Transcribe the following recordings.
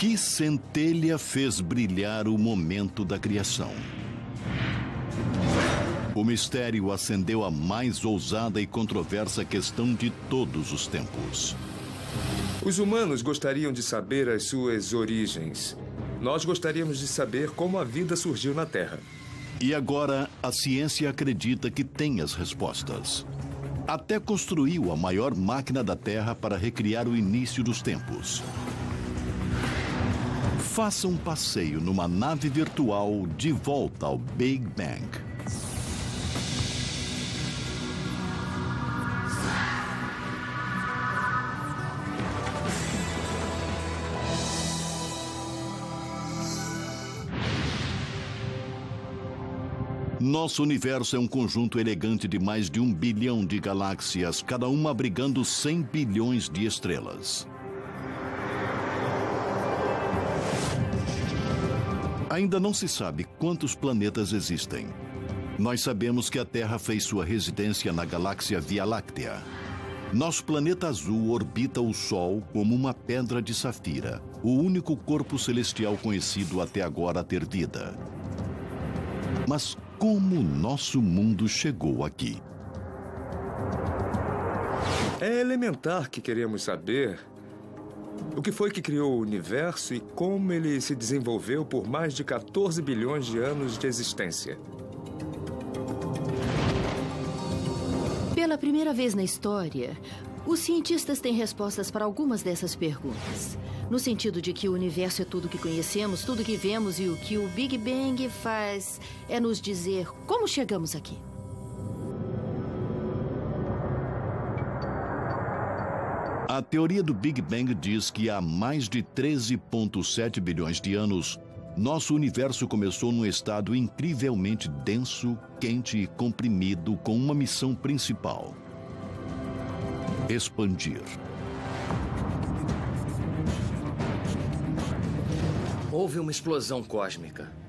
Que centelha fez brilhar o momento da criação? O mistério acendeu a mais ousada e controversa questão de todos os tempos. Os humanos gostariam de saber as suas origens. Nós gostaríamos de saber como a vida surgiu na Terra. E agora, a ciência acredita que tem as respostas. Até construiu a maior máquina da Terra para recriar o início dos tempos. Faça um passeio numa nave virtual de volta ao Big Bang. Nosso universo é um conjunto elegante de mais de 1 bilhão de galáxias, cada uma abrigando 100 bilhões de estrelas. Ainda não se sabe quantos planetas existem. Nós sabemos que a Terra fez sua residência na galáxia Via Láctea. Nosso planeta azul orbita o Sol como uma pedra de safira, o único corpo celestial conhecido até agora a ter vida. Mas como nosso mundo chegou aqui? É elementar que queremos saber o que foi que criou o universo e como ele se desenvolveu por mais de 14 bilhões de anos de existência. Pela primeira vez na história, os cientistas têm respostas para algumas dessas perguntas. No sentido de que o universo é tudo que conhecemos, tudo que vemos, e o que o Big Bang faz é nos dizer como chegamos aqui. A teoria do Big Bang diz que há mais de 13,7 bilhões de anos, nosso universo começou num estado incrivelmente denso, quente e comprimido, com uma missão principal: expandir. Houve uma explosão cósmica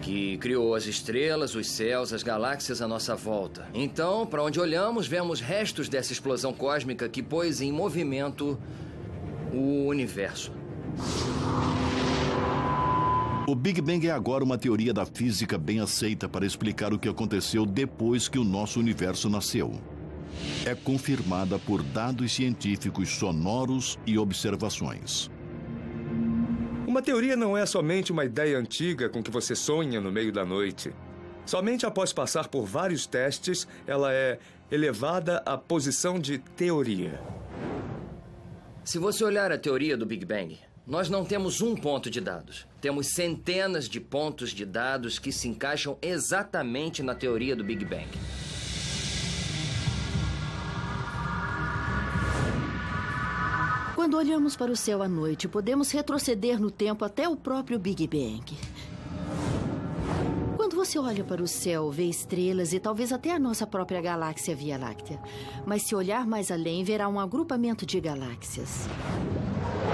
que criou as estrelas, os céus, as galáxias à nossa volta. Então, para onde olhamos, vemos restos dessa explosão cósmica que pôs em movimento o universo. O Big Bang é agora uma teoria da física bem aceita para explicar o que aconteceu depois que o nosso universo nasceu. É confirmada por dados científicos sonoros e observações. Uma teoria não é somente uma ideia antiga com que você sonha no meio da noite. Somente após passar por vários testes, ela é elevada à posição de teoria. Se você olhar a teoria do Big Bang, nós não temos um ponto de dados. Temos centenas de pontos de dados que se encaixam exatamente na teoria do Big Bang. Quando olhamos para o céu à noite, podemos retroceder no tempo até o próprio Big Bang. Quando você olha para o céu, vê estrelas e talvez até a nossa própria galáxia Via Láctea. Mas se olhar mais além, verá um agrupamento de galáxias.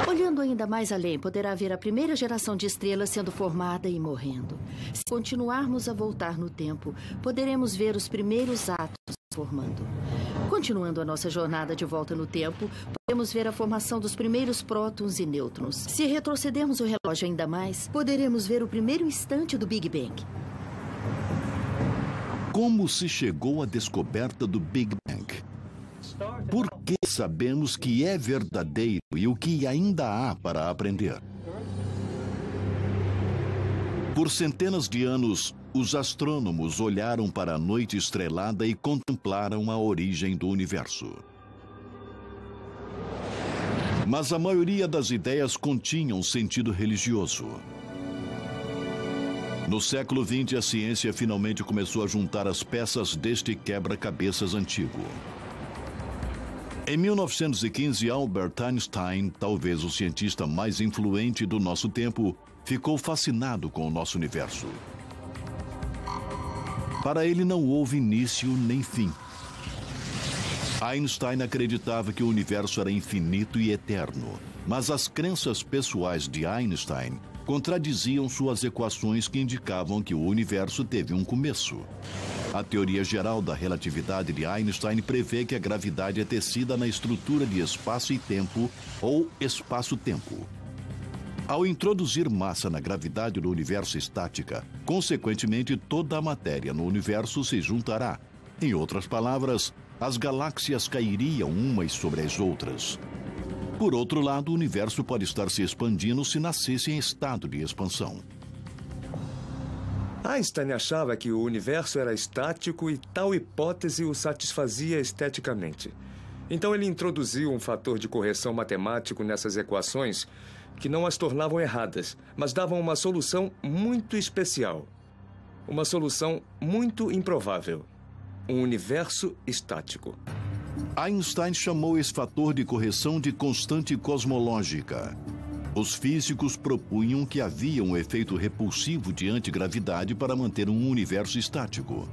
Olhando ainda mais além, poderá ver a primeira geração de estrelas sendo formada e morrendo. Se continuarmos a voltar no tempo, poderemos ver os primeiros átomos formando. Continuando a nossa jornada de volta no tempo, podemos ver a formação dos primeiros prótons e nêutrons. Se retrocedermos o relógio ainda mais, poderemos ver o primeiro instante do Big Bang. Como se chegou à descoberta do Big Bang? Por que sabemos que é verdadeiro e o que ainda há para aprender? Por centenas de anos, os astrônomos olharam para a noite estrelada e contemplaram a origem do universo. Mas a maioria das ideias continham sentido religioso. No século XX, a ciência finalmente começou a juntar as peças deste quebra-cabeças antigo. Em 1915, Albert Einstein, talvez o cientista mais influente do nosso tempo, ficou fascinado com o nosso universo. Para ele não houve início nem fim. Einstein acreditava que o universo era infinito e eterno, mas as crenças pessoais de Einstein contradiziam suas equações que indicavam que o universo teve um começo. A teoria geral da relatividade de Einstein prevê que a gravidade é tecida na estrutura de espaço e tempo, ou espaço-tempo. Ao introduzir massa na gravidade do universo estática, consequentemente toda a matéria no universo se juntará. Em outras palavras, as galáxias cairiam umas sobre as outras. Por outro lado, o universo pode estar se expandindo se nascesse em estado de expansão. Einstein achava que o universo era estático e tal hipótese o satisfazia esteticamente. Então ele introduziu um fator de correção matemático nessas equações que não as tornavam erradas, mas davam uma solução muito especial. Uma solução muito improvável. Um universo estático. Einstein chamou esse fator de correção de constante cosmológica. Os físicos propunham que havia um efeito repulsivo de antigravidade para manter um universo estático.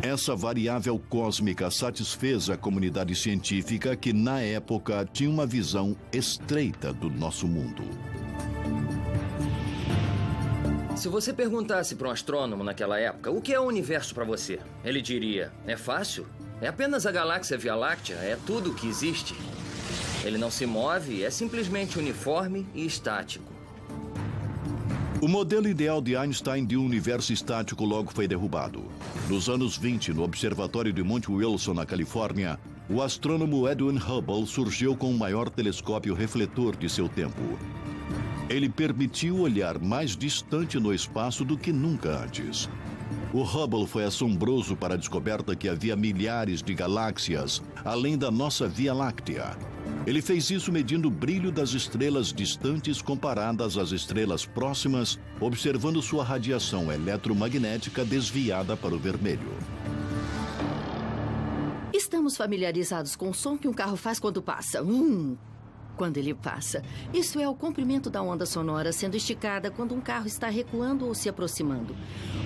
Essa variável cósmica satisfez a comunidade científica que, na época, tinha uma visão estreita do nosso mundo. Se você perguntasse para um astrônomo naquela época o que é o universo para você, ele diria: é fácil, é apenas a galáxia Via Láctea, é tudo o que existe. Ele não se move, é simplesmente uniforme e estático. O modelo ideal de Einstein de um universo estático logo foi derrubado. Nos anos 20, no Observatório de Monte Wilson, na Califórnia, o astrônomo Edwin Hubble surgiu com o maior telescópio refletor de seu tempo. Ele permitiu olhar mais distante no espaço do que nunca antes. O Hubble foi assombroso para a descoberta que havia milhares de galáxias, além da nossa Via Láctea. Ele fez isso medindo o brilho das estrelas distantes comparadas às estrelas próximas, observando sua radiação eletromagnética desviada para o vermelho. Estamos familiarizados com o som que um carro faz quando passa. Quando ele passa. Isso é o comprimento da onda sonora sendo esticada quando um carro está recuando ou se aproximando.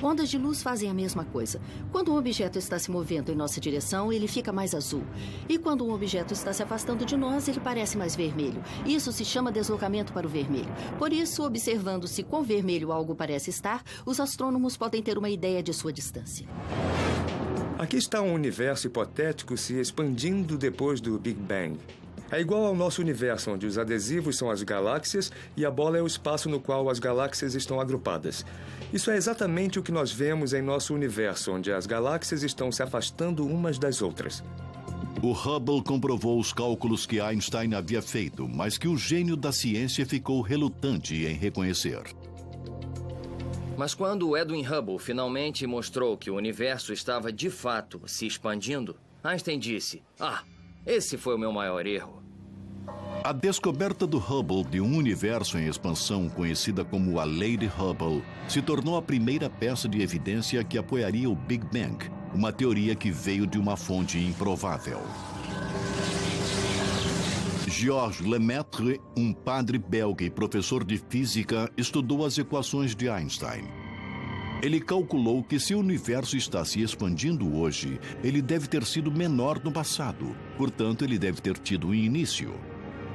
Ondas de luz fazem a mesma coisa. Quando um objeto está se movendo em nossa direção, ele fica mais azul. E quando um objeto está se afastando de nós, ele parece mais vermelho. Isso se chama deslocamento para o vermelho. Por isso, observando-se quão vermelho algo parece estar, os astrônomos podem ter uma ideia de sua distância. Aqui está um universo hipotético se expandindo depois do Big Bang. É igual ao nosso universo, onde os adesivos são as galáxias e a bola é o espaço no qual as galáxias estão agrupadas. Isso é exatamente o que nós vemos em nosso universo, onde as galáxias estão se afastando umas das outras. O Hubble comprovou os cálculos que Einstein havia feito, mas que o gênio da ciência ficou relutante em reconhecer. Mas quando Edwin Hubble finalmente mostrou que o universo estava de fato se expandindo, Einstein disse: esse foi o meu maior erro. A descoberta do Hubble de um universo em expansão, conhecida como a Lei de Hubble, se tornou a primeira peça de evidência que apoiaria o Big Bang, uma teoria que veio de uma fonte improvável. Georges Lemaitre, um padre belga e professor de física, estudou as equações de Einstein. Ele calculou que se o universo está se expandindo hoje, ele deve ter sido menor no passado. Portanto, ele deve ter tido um início.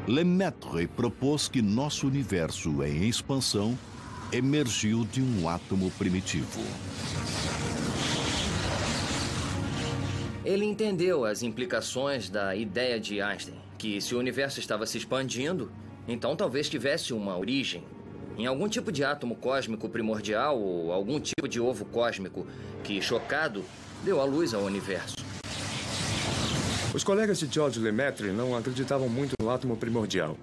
Lemaitre propôs que nosso universo em expansão emergiu de um átomo primitivo. Ele entendeu as implicações da ideia de Einstein, que se o universo estava se expandindo, então talvez tivesse uma origem em algum tipo de átomo cósmico primordial ou algum tipo de ovo cósmico que, chocado, deu à luz ao universo. Os colegas de Georges Lemaitre não acreditavam muito no átomo primordial.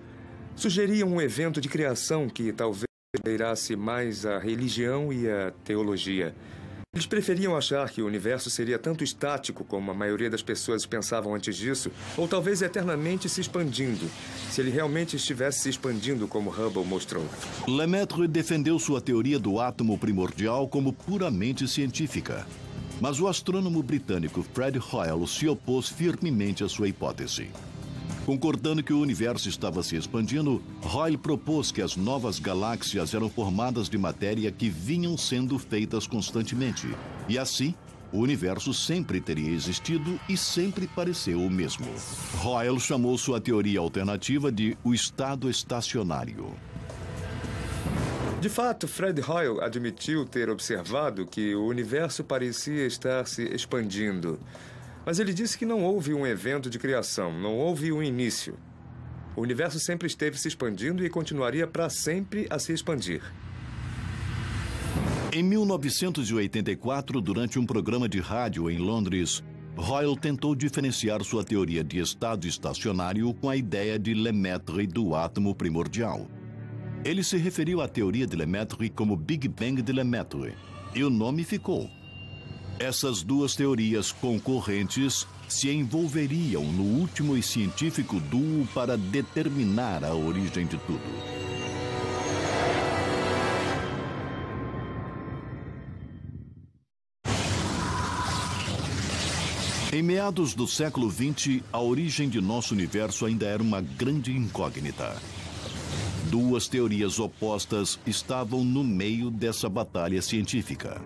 Sugeriam um evento de criação que talvez beirasse mais a religião e a teologia. Eles preferiam achar que o universo seria tanto estático como a maioria das pessoas pensavam antes disso, ou talvez eternamente se expandindo, se ele realmente estivesse se expandindo como Hubble mostrou. Lemaitre defendeu sua teoria do átomo primordial como puramente científica. Mas o astrônomo britânico Fred Hoyle se opôs firmemente à sua hipótese. Concordando que o universo estava se expandindo, Hoyle propôs que as novas galáxias eram formadas de matéria que vinham sendo feitas constantemente. E assim, o universo sempre teria existido e sempre pareceu o mesmo. Hoyle chamou sua teoria alternativa de o estado estacionário. De fato, Fred Hoyle admitiu ter observado que o universo parecia estar se expandindo. Mas ele disse que não houve um evento de criação, não houve um início. O universo sempre esteve se expandindo e continuaria para sempre a se expandir. Em 1984, durante um programa de rádio em Londres, Hoyle tentou diferenciar sua teoria de estado estacionário com a ideia de Lemaitre do átomo primordial. Ele se referiu à teoria de Lemaitre como Big Bang de Lemaitre, e o nome ficou. Essas duas teorias concorrentes se envolveriam no último e científico duo para determinar a origem de tudo. Em meados do século XX, a origem de nosso universo ainda era uma grande incógnita. Duas teorias opostas estavam no meio dessa batalha científica.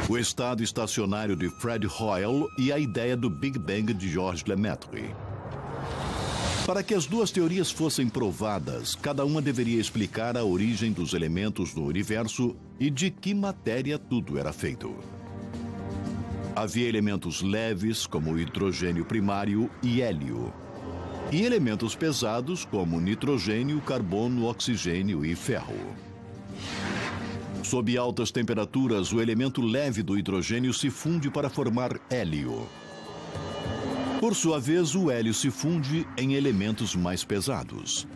O estado estacionário de Fred Hoyle e a ideia do Big Bang de Georges Lemaitre. Para que as duas teorias fossem provadas, cada uma deveria explicar a origem dos elementos no universo e de que matéria tudo era feito. Havia elementos leves, como o hidrogênio primário e hélio, e elementos pesados, como nitrogênio, carbono, oxigênio e ferro. Sob altas temperaturas, o elemento leve do hidrogênio se funde para formar hélio. Por sua vez, o hélio se funde em elementos mais pesados.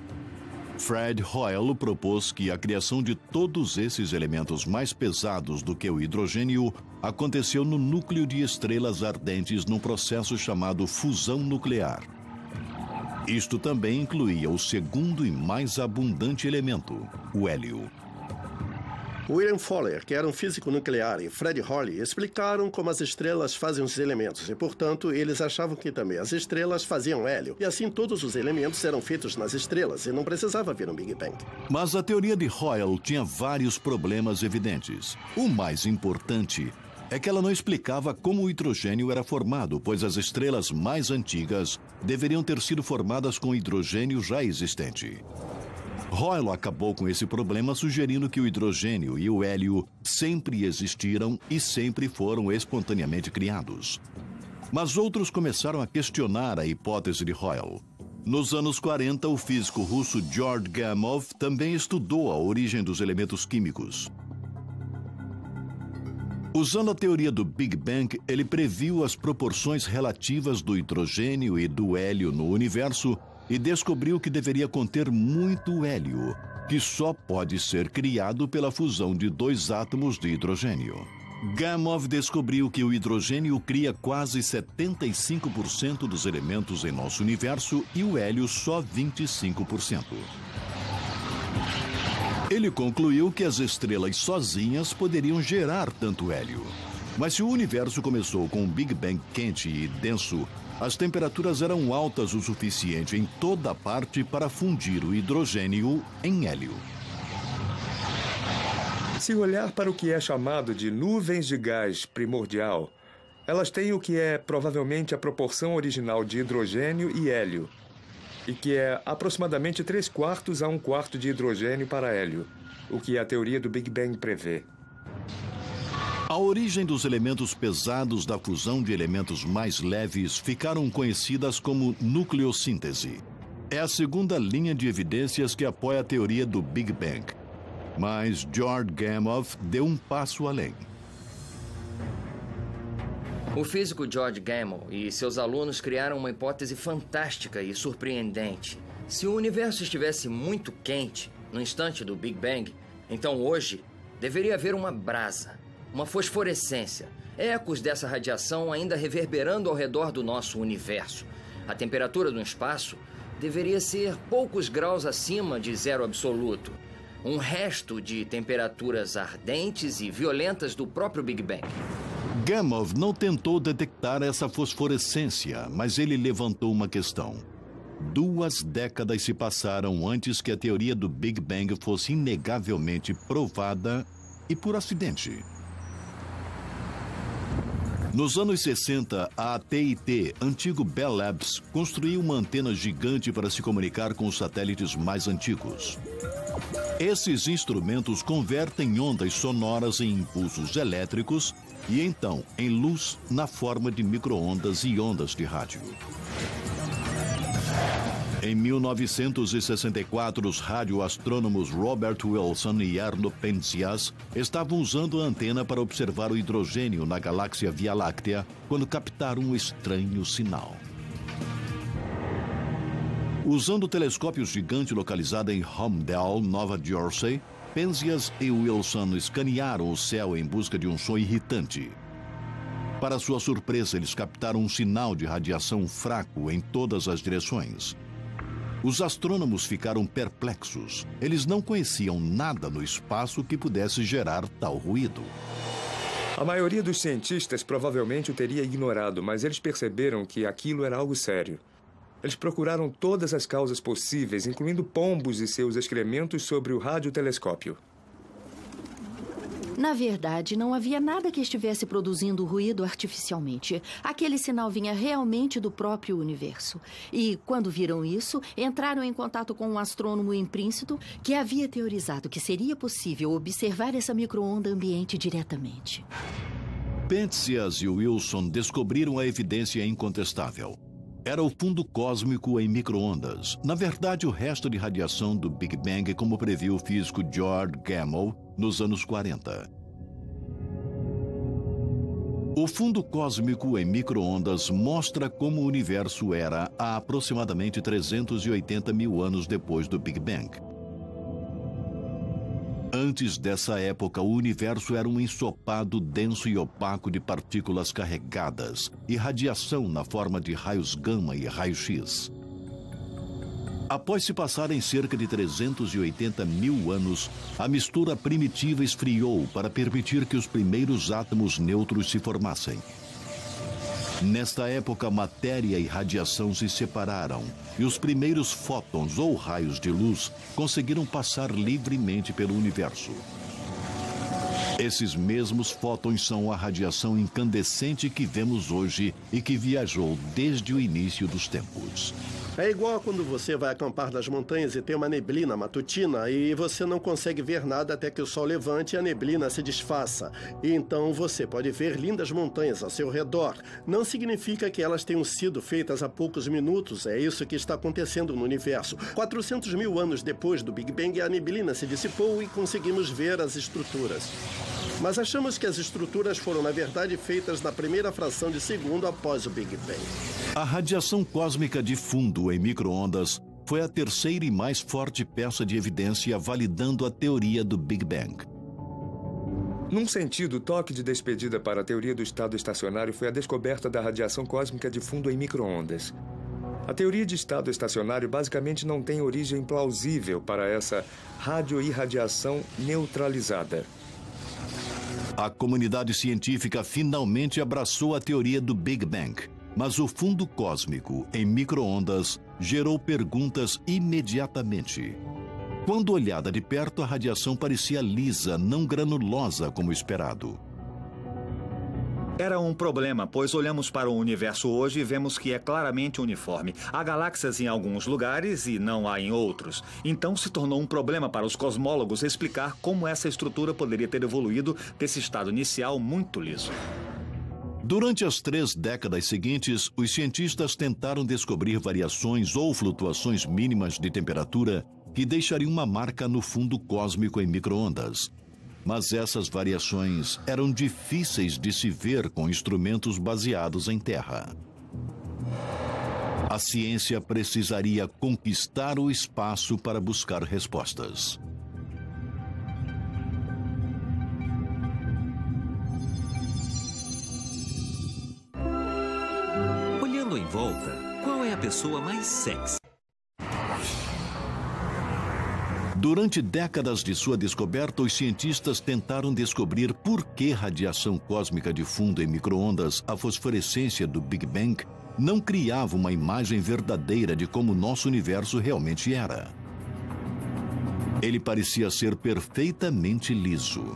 Fred Hoyle propôs que a criação de todos esses elementos mais pesados do que o hidrogênio aconteceu no núcleo de estrelas ardentes num processo chamado fusão nuclear. Isto também incluía o segundo e mais abundante elemento, o hélio. William Fowler, que era um físico nuclear, e Fred Hoyle explicaram como as estrelas fazem os elementos e, portanto, eles achavam que também as estrelas faziam hélio. E assim todos os elementos eram feitos nas estrelas e não precisava haver um Big Bang. Mas a teoria de Hoyle tinha vários problemas evidentes. O mais importante é que ela não explicava como o hidrogênio era formado, pois as estrelas mais antigas deveriam ter sido formadas com hidrogênio já existente. Hoyle acabou com esse problema sugerindo que o hidrogênio e o hélio sempre existiram e sempre foram espontaneamente criados. Mas outros começaram a questionar a hipótese de Hoyle. Nos anos 40, o físico russo Georg Gamow também estudou a origem dos elementos químicos. Usando a teoria do Big Bang, ele previu as proporções relativas do hidrogênio e do hélio no universo e descobriu que deveria conter muito hélio, que só pode ser criado pela fusão de dois átomos de hidrogênio. Gamow descobriu que o hidrogênio cria quase 75% dos elementos em nosso universo e o hélio só 25%. Ele concluiu que as estrelas sozinhas poderiam gerar tanto hélio. Mas se o universo começou com um Big Bang quente e denso, as temperaturas eram altas o suficiente em toda parte para fundir o hidrogênio em hélio. Se olhar para o que é chamado de nuvens de gás primordial, elas têm o que é provavelmente a proporção original de hidrogênio e hélio, e que é aproximadamente 3/4 a 1/4 de hidrogênio para hélio, o que a teoria do Big Bang prevê. A origem dos elementos pesados da fusão de elementos mais leves ficaram conhecidas como nucleossíntese. É a segunda linha de evidências que apoia a teoria do Big Bang. Mas Georg Gamow deu um passo além. O físico Georg Gamow e seus alunos criaram uma hipótese fantástica e surpreendente. Se o universo estivesse muito quente no instante do Big Bang, então hoje deveria haver uma brasa, uma fosforescência, ecos dessa radiação ainda reverberando ao redor do nosso universo. A temperatura do espaço deveria ser poucos graus acima de zero absoluto. Um resto de temperaturas ardentes e violentas do próprio Big Bang. Gamow não tentou detectar essa fosforescência, mas ele levantou uma questão. 2 décadas se passaram antes que a teoria do Big Bang fosse inegavelmente provada e por acidente. Nos anos 60, a AT&T, antigo Bell Labs, construiu uma antena gigante para se comunicar com os satélites mais antigos. Esses instrumentos convertem ondas sonoras em impulsos elétricos e então em luz na forma de micro-ondas e ondas de rádio. Em 1964, os radioastrônomos Robert Wilson e Arno Penzias estavam usando a antena para observar o hidrogênio na galáxia Via Láctea quando captaram um estranho sinal. Usando o telescópio gigante localizado em Holmdel, Nova Jersey, Penzias e Wilson escanearam o céu em busca de um som irritante. Para sua surpresa, eles captaram um sinal de radiação fraco em todas as direções. Os astrônomos ficaram perplexos. Eles não conheciam nada no espaço que pudesse gerar tal ruído. A maioria dos cientistas provavelmente o teria ignorado, mas eles perceberam que aquilo era algo sério. Eles procuraram todas as causas possíveis, incluindo pombos e seus excrementos sobre o radiotelescópio. Na verdade, não havia nada que estivesse produzindo ruído artificialmente. Aquele sinal vinha realmente do próprio universo. E, quando viram isso, entraram em contato com um astrônomo em Princeton que havia teorizado que seria possível observar essa micro-onda ambiente diretamente. Penzias e Wilson descobriram a evidência incontestável. Era o fundo cósmico em micro-ondas. Na verdade, o resto de radiação do Big Bang, como previu o físico George Gamow nos anos 40. O fundo cósmico em micro-ondas mostra como o universo era há aproximadamente 380 mil anos depois do Big Bang. Antes dessa época, o universo era um ensopado denso e opaco de partículas carregadas e radiação na forma de raios gama e raio-x. Após se passarem cerca de 380 mil anos, a mistura primitiva esfriou para permitir que os primeiros átomos neutros se formassem. Nesta época, matéria e radiação se separaram e os primeiros fótons ou raios de luz conseguiram passar livremente pelo universo. Esses mesmos fótons são a radiação incandescente que vemos hoje e que viajou desde o início dos tempos. É igual a quando você vai acampar nas montanhas e tem uma neblina matutina e você não consegue ver nada até que o sol levante e a neblina se desfaça. E então você pode ver lindas montanhas ao seu redor. Não significa que elas tenham sido feitas há poucos minutos. É isso que está acontecendo no universo. 400 mil anos depois do Big Bang, a neblina se dissipou e conseguimos ver as estruturas. Mas achamos que as estruturas foram, na verdade, feitas na primeira fração de segundo após o Big Bang. A radiação cósmica de fundo em micro-ondas foi a terceira e mais forte peça de evidência validando a teoria do Big Bang. Num sentido, o toque de despedida para a teoria do estado estacionário foi a descoberta da radiação cósmica de fundo em micro-ondas. A teoria de estado estacionário basicamente não tem origem plausível para essa radioirradiação neutralizada. A comunidade científica finalmente abraçou a teoria do Big Bang, mas o fundo cósmico em micro-ondas gerou perguntas imediatamente. Quando olhada de perto, a radiação parecia lisa, não granulosa como esperado. Era um problema, pois olhamos para o universo hoje e vemos que é claramente uniforme. Há galáxias em alguns lugares e não há em outros. Então se tornou um problema para os cosmólogos explicar como essa estrutura poderia ter evoluído desse estado inicial muito liso. Durante as 3 décadas seguintes, os cientistas tentaram descobrir variações ou flutuações mínimas de temperatura que deixariam uma marca no fundo cósmico em micro-ondas. Mas essas variações eram difíceis de se ver com instrumentos baseados em terra. A ciência precisaria conquistar o espaço para buscar respostas. Olhando em volta, qual é a pessoa mais sexy? Durante décadas de sua descoberta, os cientistas tentaram descobrir por que radiação cósmica de fundo em micro-ondas, a fosforescência do Big Bang, não criava uma imagem verdadeira de como nosso universo realmente era. Ele parecia ser perfeitamente liso.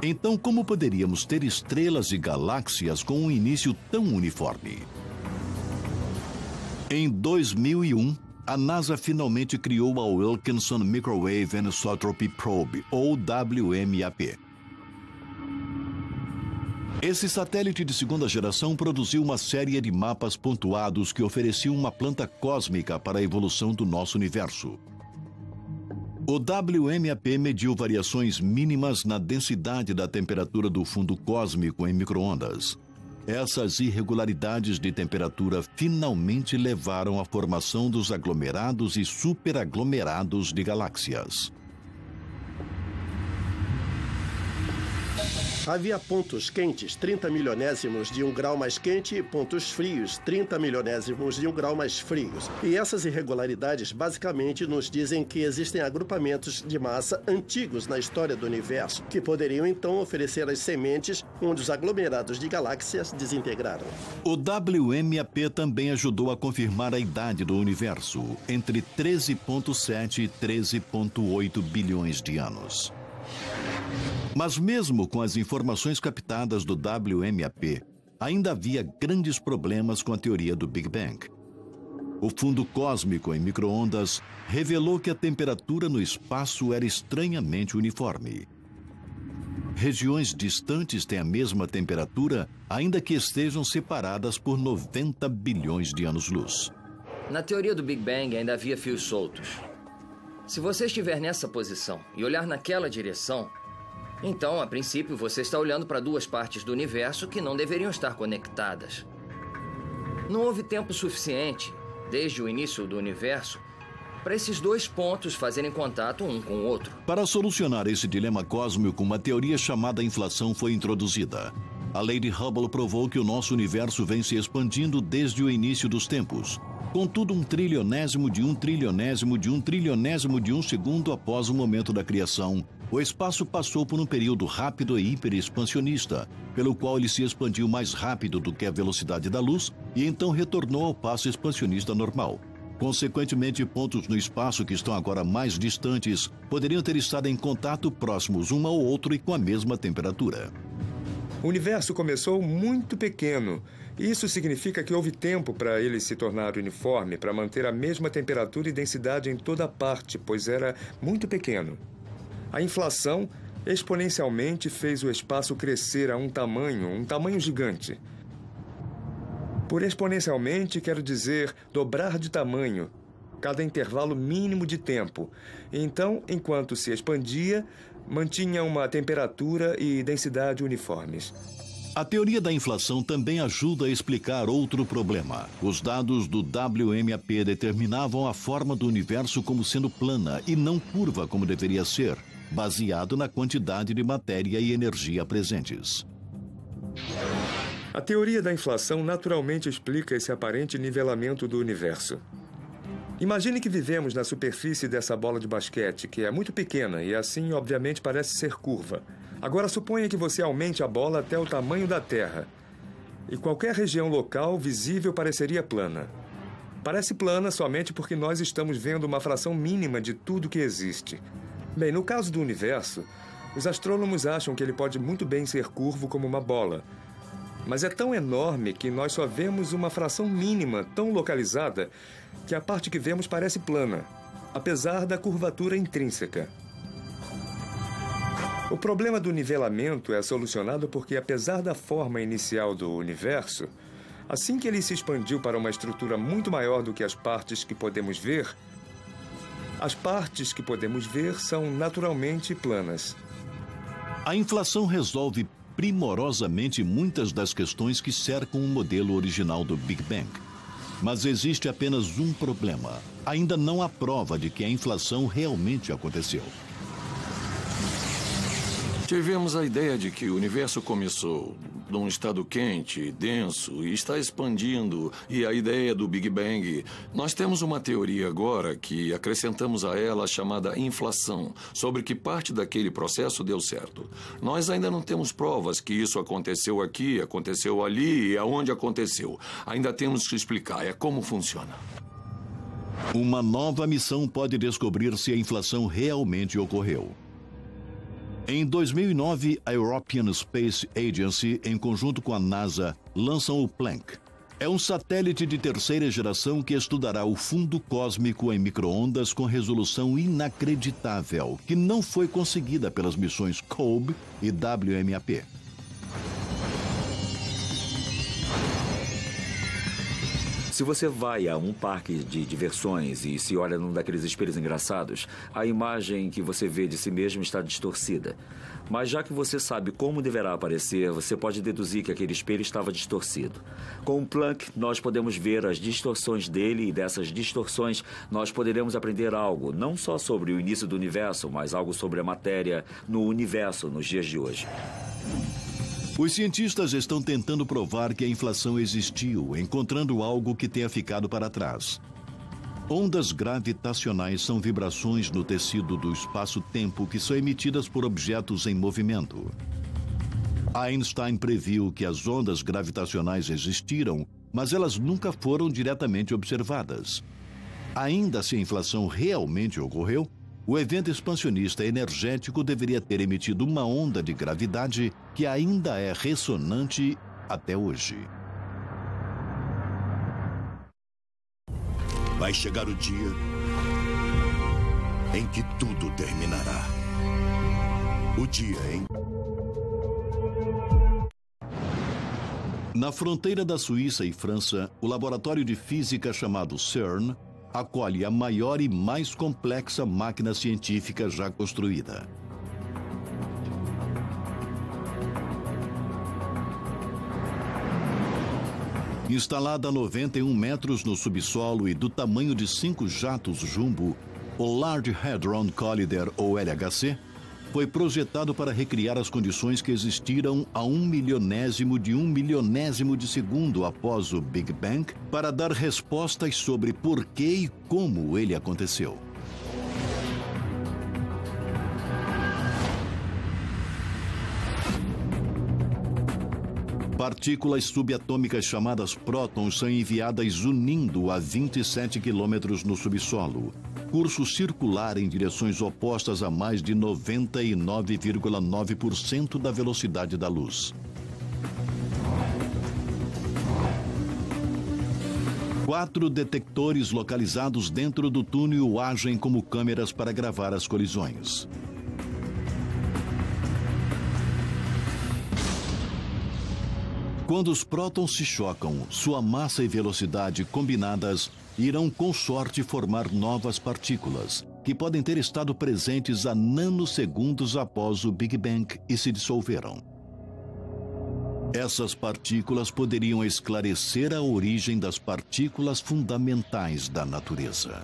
Então, como poderíamos ter estrelas e galáxias com um início tão uniforme? Em 2001, a NASA finalmente criou a Wilkinson Microwave Anisotropy Probe, ou WMAP. Esse satélite de segunda geração produziu uma série de mapas pontuados que ofereciam uma planta cósmica para a evolução do nosso universo. O WMAP mediu variações mínimas na densidade da temperatura do fundo cósmico em micro-ondas. Essas irregularidades de temperatura finalmente levaram à formação dos aglomerados e superaglomerados de galáxias. Havia pontos quentes 30 milionésimos de 1 grau mais quente e pontos frios 30 milionésimos de 1 grau mais frios. E essas irregularidades basicamente nos dizem que existem agrupamentos de massa antigos na história do universo, que poderiam então oferecer as sementes onde os aglomerados de galáxias desintegraram. O WMAP também ajudou a confirmar a idade do universo, entre 13,7 e 13,8 bilhões de anos. Mas mesmo com as informações captadas do WMAP, ainda havia grandes problemas com a teoria do Big Bang. O fundo cósmico em micro-ondas revelou que a temperatura no espaço era estranhamente uniforme. Regiões distantes têm a mesma temperatura, ainda que estejam separadas por 90 bilhões de anos-luz. Na teoria do Big Bang ainda havia fios soltos. Se você estiver nessa posição e olhar naquela direção, então, a princípio, você está olhando para duas partes do universo que não deveriam estar conectadas. Não houve tempo suficiente, desde o início do universo, para esses dois pontos fazerem contato um com o outro. Para solucionar esse dilema cósmico, uma teoria chamada inflação foi introduzida. A lei de Hubble provou que o nosso universo vem se expandindo desde o início dos tempos. Contudo, 1 trilionésimo de 1 trilionésimo de 1 trilionésimo de 1 segundo após o momento da criação, o espaço passou por um período rápido e hiperexpansionista, pelo qual ele se expandiu mais rápido do que a velocidade da luz e então retornou ao passo expansionista normal. Consequentemente, pontos no espaço que estão agora mais distantes poderiam ter estado em contato próximos um ao outro e com a mesma temperatura. O universo começou muito pequeno. Isso significa que houve tempo para ele se tornar uniforme, para manter a mesma temperatura e densidade em toda parte, pois era muito pequeno. A inflação exponencialmente fez o espaço crescer a um tamanho gigante. Por exponencialmente, quero dizer dobrar de tamanho, cada intervalo mínimo de tempo. Então, enquanto se expandia, mantinha uma temperatura e densidade uniformes. A teoria da inflação também ajuda a explicar outro problema. Os dados do WMAP determinavam a forma do universo como sendo plana e não curva como deveria ser, baseado na quantidade de matéria e energia presentes. A teoria da inflação naturalmente explica esse aparente nivelamento do universo. Imagine que vivemos na superfície dessa bola de basquete, que é muito pequena e assim, obviamente, parece ser curva. Agora, suponha que você aumente a bola até o tamanho da Terra. E qualquer região local visível pareceria plana. Parece plana somente porque nós estamos vendo uma fração mínima de tudo que existe. Bem, no caso do universo, os astrônomos acham que ele pode muito bem ser curvo como uma bola. Mas é tão enorme que nós só vemos uma fração mínima tão localizada que a parte que vemos parece plana, apesar da curvatura intrínseca. O problema do nivelamento é solucionado porque, apesar da forma inicial do universo, assim que ele se expandiu para uma estrutura muito maior do que as partes que podemos ver, as partes que podemos ver são naturalmente planas. A inflação resolve primorosamente muitas das questões que cercam o modelo original do Big Bang. Mas existe apenas um problema. Ainda não há prova de que a inflação realmente aconteceu. Tivemos a ideia de que o universo começou num estado quente, denso e está expandindo, e a ideia do Big Bang. Nós temos uma teoria agora que acrescentamos a ela a chamada inflação, sobre que parte daquele processo deu certo. Nós ainda não temos provas que isso aconteceu aqui, aconteceu ali e aonde aconteceu. Ainda temos que explicar, é como funciona. Uma nova missão pode descobrir se a inflação realmente ocorreu. Em 2009, a European Space Agency, em conjunto com a NASA, lançam o Planck. É um satélite de terceira geração que estudará o fundo cósmico em micro-ondas com resolução inacreditável, que não foi conseguida pelas missões COBE e WMAP. Se você vai a um parque de diversões e se olha num daqueles espelhos engraçados, a imagem que você vê de si mesmo está distorcida. Mas já que você sabe como deverá aparecer, você pode deduzir que aquele espelho estava distorcido. Com o Planck, nós podemos ver as distorções dele e dessas distorções nós poderemos aprender algo, não só sobre o início do universo, mas algo sobre a matéria no universo nos dias de hoje. Os cientistas estão tentando provar que a inflação existiu, encontrando algo que tenha ficado para trás. Ondas gravitacionais são vibrações no tecido do espaço-tempo que são emitidas por objetos em movimento. Einstein previu que as ondas gravitacionais existiram, mas elas nunca foram diretamente observadas. Ainda se a inflação realmente ocorreu, o evento expansionista energético deveria ter emitido uma onda de gravidade que ainda é ressonante até hoje. Vai chegar o dia em que tudo terminará. O dia em... Na fronteira da Suíça e França, o laboratório de física chamado CERN acolhe a maior e mais complexa máquina científica já construída. Instalada a 91 metros no subsolo e do tamanho de 5 jatos jumbo, o Large Hadron Collider, ou LHC, foi projetado para recriar as condições que existiram a 1/1000 de segundo após o Big Bang, para dar respostas sobre por que e como ele aconteceu. Partículas subatômicas chamadas prótons são enviadas unindo a 27 quilômetros no subsolo, curso circular em direções opostas a mais de 99,9% da velocidade da luz. Quatro detectores localizados dentro do túnel agem como câmeras para gravar as colisões. Quando os prótons se chocam, sua massa e velocidade combinadas irão com sorte formar novas partículas, que podem ter estado presentes há nanosegundos após o Big Bang e se dissolveram. Essas partículas poderiam esclarecer a origem das partículas fundamentais da natureza.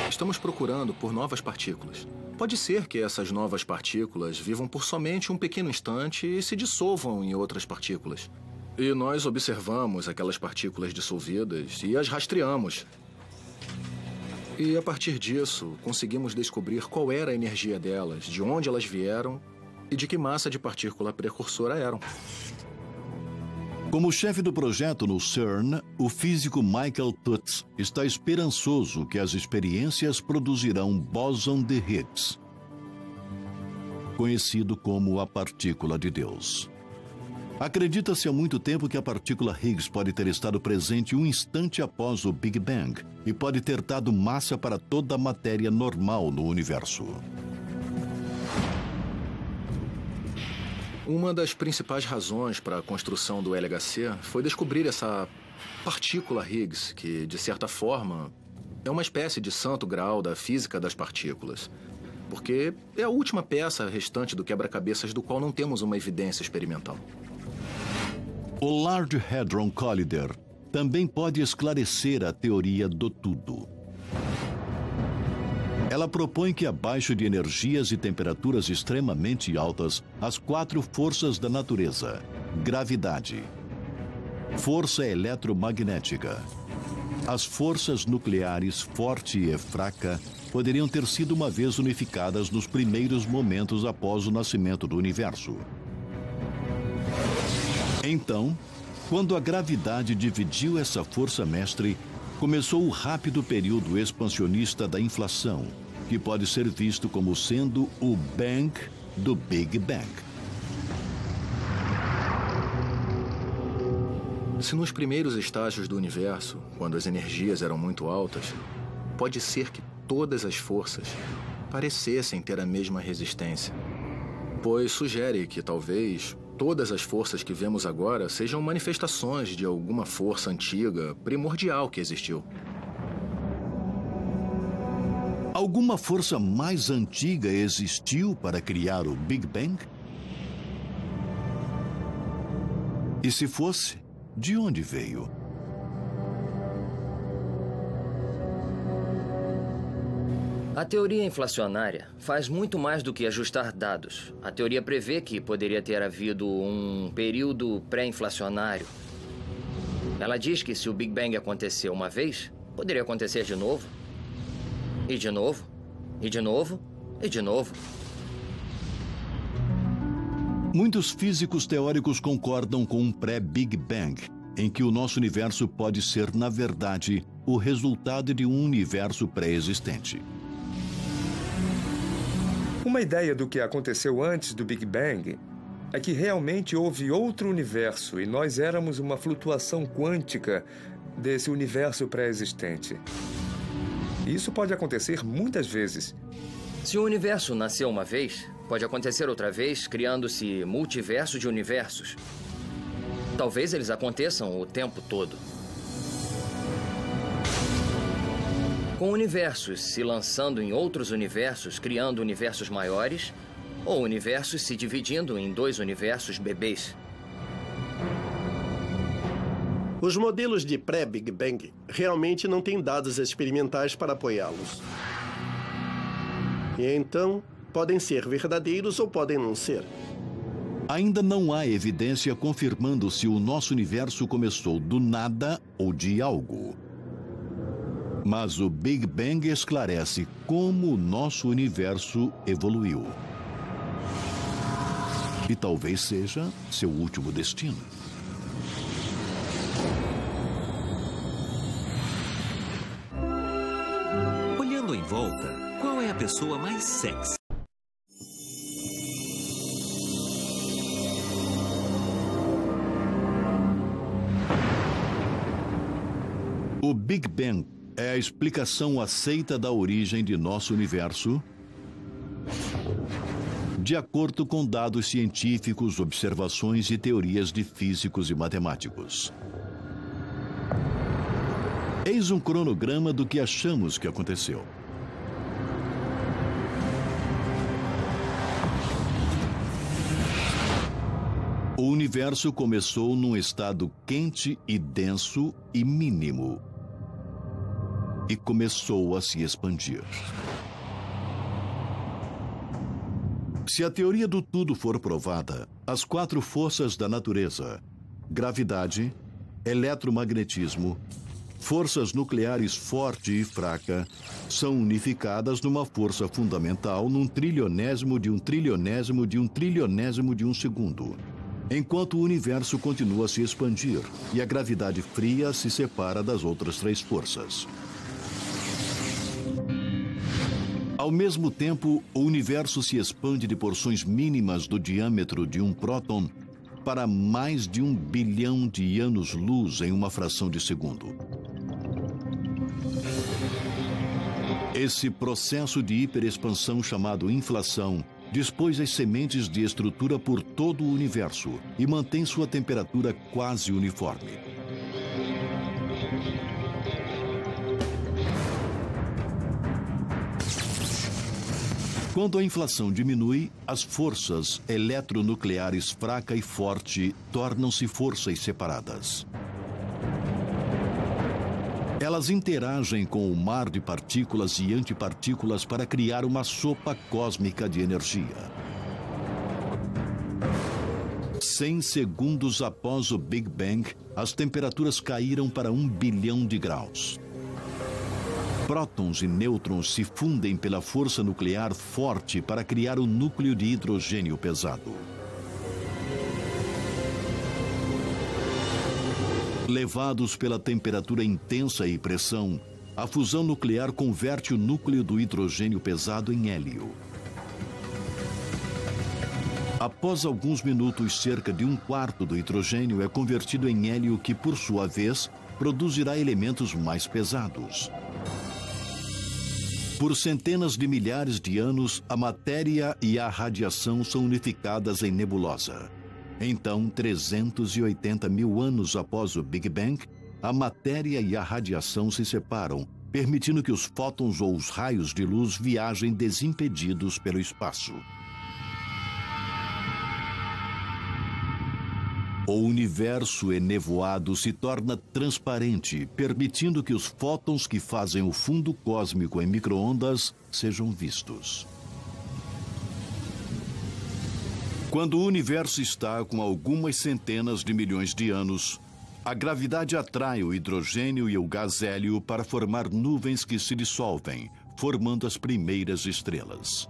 Estamos procurando por novas partículas. Pode ser que essas novas partículas vivam por somente um pequeno instante e se dissolvam em outras partículas. E nós observamos aquelas partículas dissolvidas e as rastreamos. E a partir disso, conseguimos descobrir qual era a energia delas, de onde elas vieram e de que massa de partícula precursora eram. Como chefe do projeto no CERN, o físico Michael Tutz está esperançoso que as experiências produzirão bóson de Higgs, conhecido como a partícula de Deus. Acredita-se há muito tempo que a partícula Higgs pode ter estado presente um instante após o Big Bang e pode ter dado massa para toda a matéria normal no universo. Uma das principais razões para a construção do LHC foi descobrir essa partícula Higgs, que, de certa forma, é uma espécie de santo graal da física das partículas, porque é a última peça restante do quebra-cabeças do qual não temos uma evidência experimental. O Large Hadron Collider também pode esclarecer a teoria do tudo. Ela propõe que abaixo de energias e temperaturas extremamente altas, as 4 forças da natureza, gravidade, força eletromagnética, as forças nucleares forte e fraca, poderiam ter sido uma vez unificadas nos primeiros momentos após o nascimento do universo. Então, quando a gravidade dividiu essa força mestre, começou o rápido período expansionista da inflação, que pode ser visto como sendo o Bang do Big Bang. Se nos primeiros estágios do universo, quando as energias eram muito altas, pode ser que todas as forças parecessem ter a mesma resistência. Pois sugere que talvez todas as forças que vemos agora sejam manifestações de alguma força antiga, primordial que existiu. Alguma força mais antiga existiu para criar o Big Bang? E se fosse, de onde veio? A teoria inflacionária faz muito mais do que ajustar dados. A teoria prevê que poderia ter havido um período pré-inflacionário. Ela diz que se o Big Bang aconteceu uma vez, poderia acontecer de novo. E de novo, e de novo, e de novo. Muitos físicos teóricos concordam com um pré-Big Bang, em que o nosso universo pode ser, na verdade, o resultado de um universo pré-existente. Uma ideia do que aconteceu antes do Big Bang é que realmente houve outro universo e nós éramos uma flutuação quântica desse universo pré-existente. Isso pode acontecer muitas vezes. Se o universo nasceu uma vez, pode acontecer outra vez, criando-se multiverso de universos. Talvez eles aconteçam o tempo todo. Com universos se lançando em outros universos, criando universos maiores, ou universos se dividindo em 2 universos bebês. Os modelos de pré-Big Bang realmente não têm dados experimentais para apoiá-los. E então, podem ser verdadeiros ou podem não ser. Ainda não há evidência confirmando se o nosso universo começou do nada ou de algo. Mas o Big Bang esclarece como o nosso universo evoluiu. E talvez seja seu último destino. Olhando em volta, qual é a pessoa mais sexy? O Big Bang é a explicação aceita da origem de nosso universo, de acordo com dados científicos, observações e teorias de físicos e matemáticos. Eis um cronograma do que achamos que aconteceu. O universo começou num estado quente e denso e mínimo. E começou a se expandir. Se a teoria do tudo for provada, as 4 forças da natureza, gravidade, eletromagnetismo, forças nucleares forte e fraca, são unificadas numa força fundamental num trilionésimo de um trilionésimo de um trilionésimo de um segundo. Enquanto o universo continua a se expandir e a gravidade fria se separa das outras 3 forças. Ao mesmo tempo, o universo se expande de porções mínimas do diâmetro de um próton para mais de 1 bilhão de anos-luz em uma fração de segundo. Esse processo de hiperexpansão chamado inflação dispôs as sementes de estrutura por todo o universo e mantém sua temperatura quase uniforme. Quando a inflação diminui, as forças eletronucleares fraca e forte tornam-se forças separadas. Elas interagem com o mar de partículas e antipartículas para criar uma sopa cósmica de energia. 100 segundos após o Big Bang, as temperaturas caíram para 1 bilhão de graus. Prótons e nêutrons se fundem pela força nuclear forte para criar o núcleo de hidrogênio pesado. Levados pela temperatura intensa e pressão, a fusão nuclear converte o núcleo do hidrogênio pesado em hélio. Após alguns minutos, cerca de 1/4 do hidrogênio é convertido em hélio que, por sua vez, produzirá elementos mais pesados. Por centenas de milhares de anos, a matéria e a radiação são unificadas em nebulosa. Então, 380 mil anos após o Big Bang, a matéria e a radiação se separam, permitindo que os fótons ou os raios de luz viajem desimpedidos pelo espaço. O universo enevoado se torna transparente, permitindo que os fótons que fazem o fundo cósmico em micro-ondas sejam vistos. Quando o universo está com algumas centenas de milhões de anos, a gravidade atrai o hidrogênio e o gás hélio para formar nuvens que se dissolvem, formando as primeiras estrelas.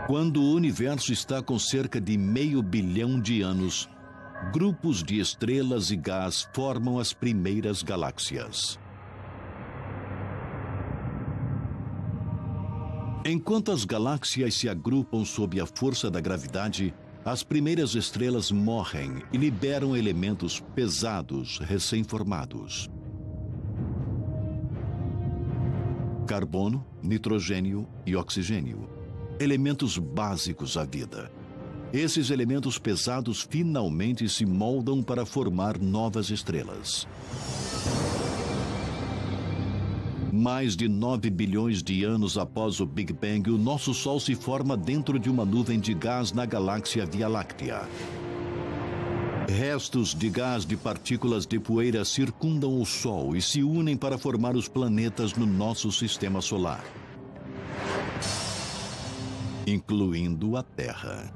Quando o universo está com cerca de 500 bilhão de anos, grupos de estrelas e gás formam as primeiras galáxias. Enquanto as galáxias se agrupam sob a força da gravidade, as primeiras estrelas morrem e liberam elementos pesados recém-formados. Carbono, nitrogênio e oxigênio. Elementos básicos à vida. Esses elementos pesados finalmente se moldam para formar novas estrelas. Mais de 9 bilhões de anos após o Big Bang, o nosso Sol se forma dentro de uma nuvem de gás na galáxia Via Láctea. Restos de gás de partículas de poeira circundam o Sol e se unem para formar os planetas no nosso sistema solar, incluindo a Terra.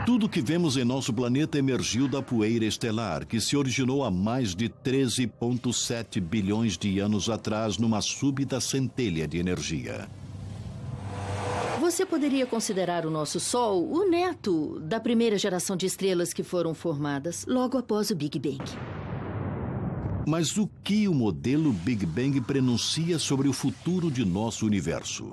Tudo que vemos em nosso planeta emergiu da poeira estelar, que se originou há mais de 13,7 bilhões de anos atrás numa súbita centelha de energia. Você poderia considerar o nosso Sol o neto da primeira geração de estrelas que foram formadas logo após o Big Bang. Mas o que o modelo Big Bang prenuncia sobre o futuro de nosso universo?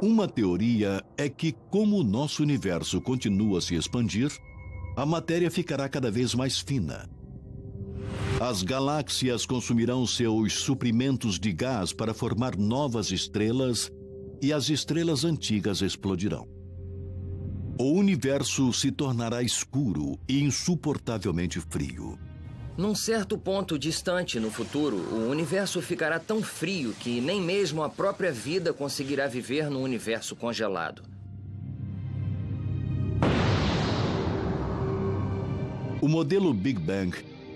Uma teoria é que, como o nosso universo continua a se expandir, a matéria ficará cada vez mais fina. As galáxias consumirão seus suprimentos de gás para formar novas estrelas e as estrelas antigas explodirão. O universo se tornará escuro e insuportavelmente frio. Num certo ponto distante no futuro, o universo ficará tão frio que nem mesmo a própria vida conseguirá viver num universo congelado. O modelo Big Bang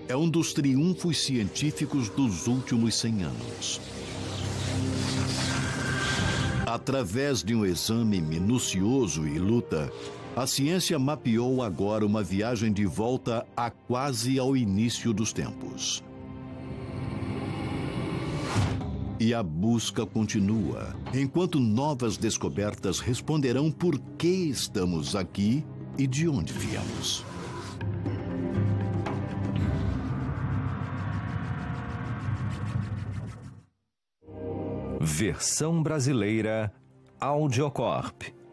é um dos triunfos científicos dos últimos 100 anos. Através de um exame minucioso e luta, a ciência mapeou agora uma viagem de volta a quase ao início dos tempos. E a busca continua, enquanto novas descobertas responderão por que estamos aqui e de onde viemos. Versão brasileira Audiocorp.